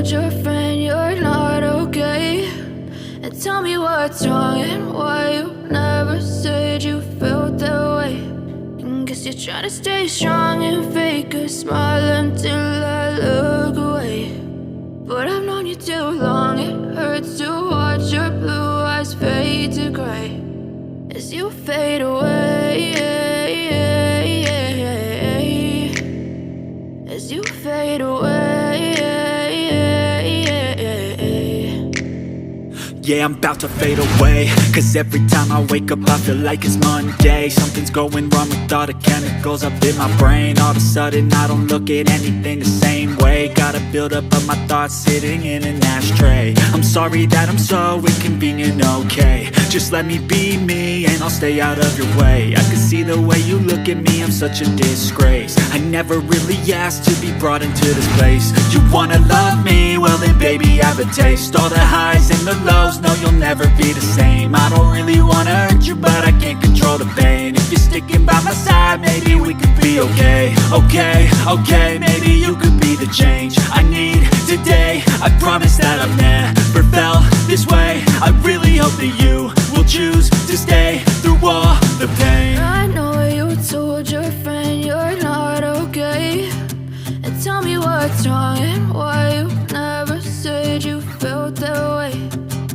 told your friend you're not okay, and tell me what's wrong and why you never said you felt that way. And guess you're trying to stay strong and fake a smile until I look away. But I've known you too long, it hurts to watch your blue eyes fade to gray as you fade away, as you fade away. Yeah, I'm about to fade away, cause every time I wake up I feel like it's Monday. Something's going wrong with all the chemicals up in my brain. All of a sudden I don't look at anything the same way. Got a buildup of my thoughts sitting in an ashtray. I'm sorry that I'm so inconvenient, okay. Just let me be me and I'll stay out of your way. I can see the way you look at me, I'm such a disgrace. I never really asked to be brought into this place. You wanna love me? Well then baby have a taste. All the highs and the lows, no you'll never be the same. I don't really wanna hurt you but I can't control the pain. If you're sticking by my side maybe we could be okay. Okay, maybe you could be the change I need today. I promise that I've never felt this way. I really hope that you will choose to stay through all the pain. I know you told your friend you're not okay, and tell me what's wrong and why you never said you felt that way.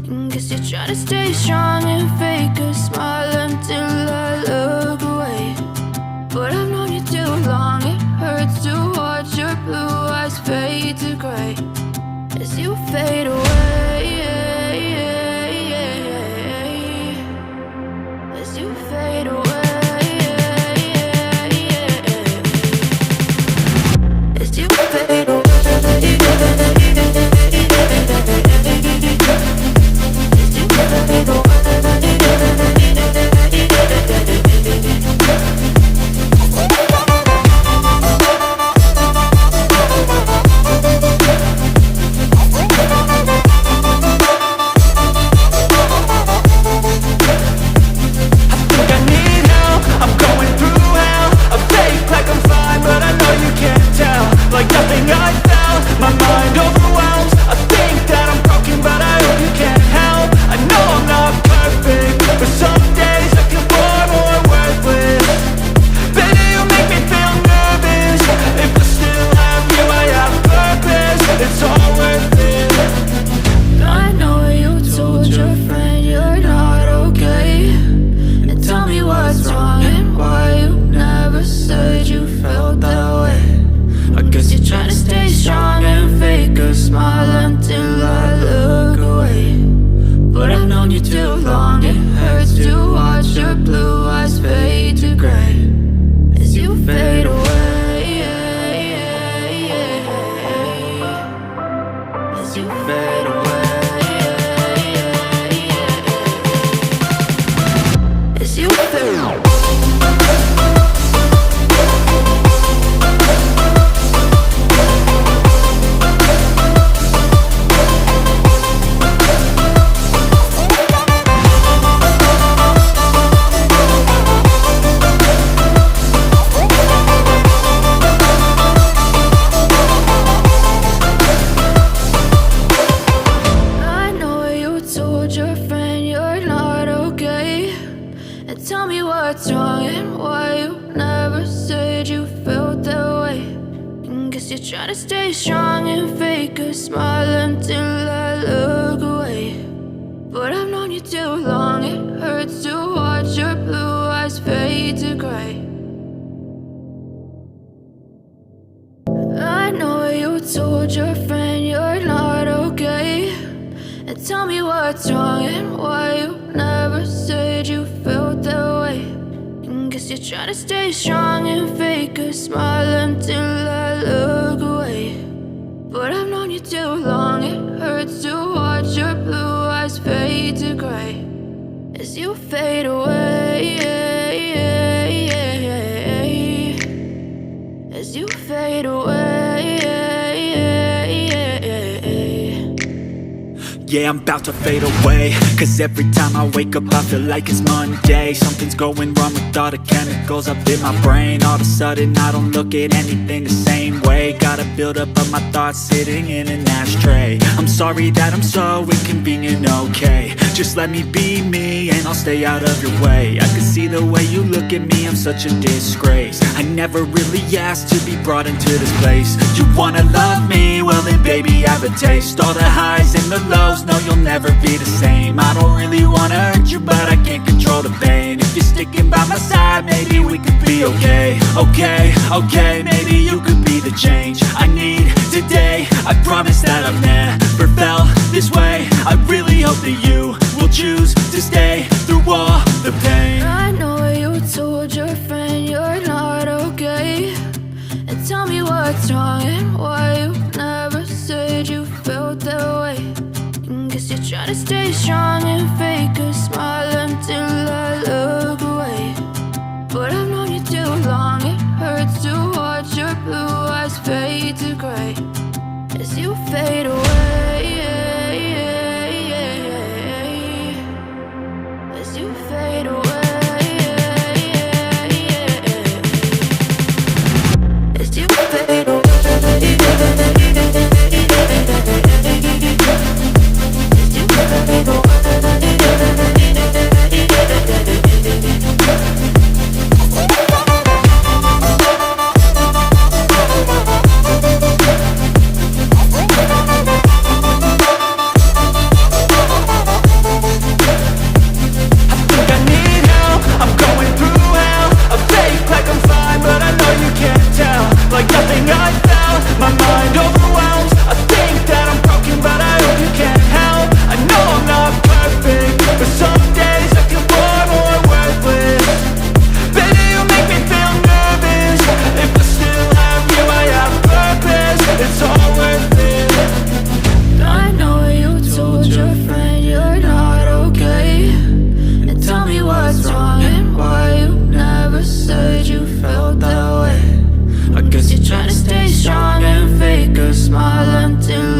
And guess you're trying to stay strong and fake a smile until I look away. But I've known you too long, it hurts to watch your blue eyes fade to gray as you fade away, as you fade away, as you fade away. Trying to stay strong and fake a smile until I look away. But I've known you too long, it hurts to watch your blue eyes fade to gray. I know you told your friend you're not okay, and tell me what's wrong and why you never said you felt that way. And guess you're trying to stay strong and fake a smile until I look away. But I've known you too long, it hurts to watch your blue eyes fade to gray as you fade away, as you fade away. Yeah, I'm about to fade away, cause every time I wake up I feel like it's Monday. Something's going wrong with all the chemicals up in my brain. All of a sudden I don't look at anything the same way. Got a buildup of my thoughts sitting in an ashtray. I'm sorry that I'm so inconvenient, okay. Just let me be me and I'll stay out of your way. I can see the way you look at me, I'm such a disgrace. I never really asked to be brought into this place. You wanna love me? Well then baby I have a taste. All the highs and the lows, no you'll never be the same. I don't really wanna hurt you but I can't control the pain. If you're sticking by my side maybe we could be okay. Okay, maybe you could be the change I need today. I promise that I've never felt this way. I really hope that you will choose to stay through all the pain. I know you told your friend you're not okay, and tell me what's wrong and why you never said you felt that way. Guess you're trying to stay strong and fake a smile until I look away. But I've known you too long, it hurts to watch your blue eyes fade to gray as you fade away. As you fade away. As you fade away. You're trying to stay strong and fake a smile until